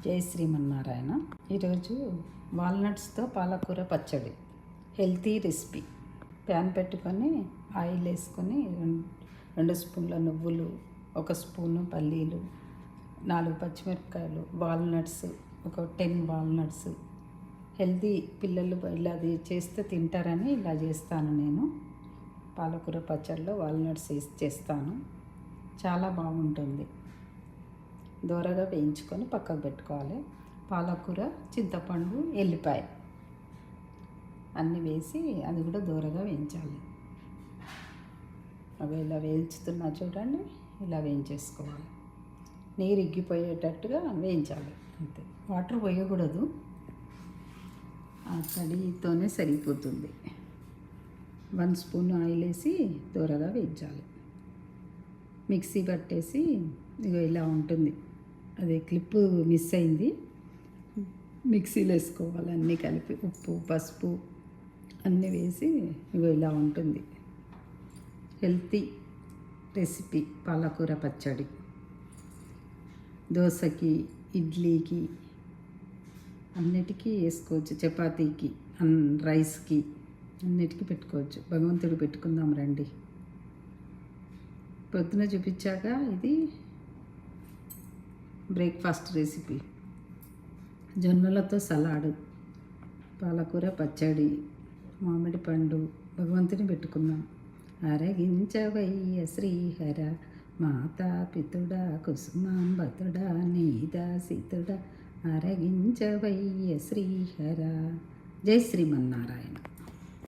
జై శ్రీమన్నారాయణ. ఈరోజు వాల్నట్స్తో పాలకూర పచ్చడి, హెల్తీ రెసిపీ. ప్యాన్ పెట్టుకొని ఆయిల్ వేసుకొని 2 స్పూన్ల నువ్వులు, 1 స్పూను పల్లీలు, 4 పచ్చిమిరపకాయలు, వాల్నట్స్ ఒక 10 వాల్నట్స్. హెల్తీ, పిల్లలు ఇలా చేస్తే తింటారని ఇలా చేస్తాను నేను. పాలకూర పచ్చడిలో వాల్నట్స్ వేసి చేస్తాను, చాలా బాగుంటుంది. దోరగా వేయించుకొని పక్కకు పెట్టుకోవాలి. పాలకూర, చింతపండు, ఎల్లిపాయ అన్నీ వేసి అది కూడా దోరగా వేయించాలి. అవి ఇలా వేయించుతున్నా చూడండి, ఇలా వేయించేసుకోవాలి. నీరు ఇగ్గిపోయేటట్టుగా వేయించాలి అంతే. వాటర్ పోయకూడదు, ఆ తడితోనే సరిపోతుంది. 1 స్పూన్ ఆయిల్ వేసి దోరగా వేయించాలి. మిక్సీ పట్టేసి ఇలా ఉంటుంది. అదే క్లిప్ మిస్ అయింది. మిక్సీలో వేసుకోవాలి అన్నీ కలిపి, ఉప్పు, పసుపు అన్నీ వేసి ఇలా ఉంటుంది. హెల్తీ రెసిపీ పాలకూర పచ్చడి. దోశకి, ఇడ్లీకి అన్నిటికీ వేసుకోవచ్చు. చపాతీకి, రైస్కి అన్నిటికీ పెట్టుకోవచ్చు. భగవంతుడు పెట్టుకుందాం రండి. పొద్దున చూపించాక ఇది బ్రేక్ఫాస్ట్ రెసిపీ. జొన్నలతో సలాడు, పాలకూర పచ్చడి, మామిడి పండు. భగవంతుని పెట్టుకుందాం. అరగించవయ్య శ్రీహర, మాతా పితుడా కుసుమాంబతుడా నీదాసితుడా, అరగించవయ్య శ్రీహర. జై శ్రీమన్నారాయణ.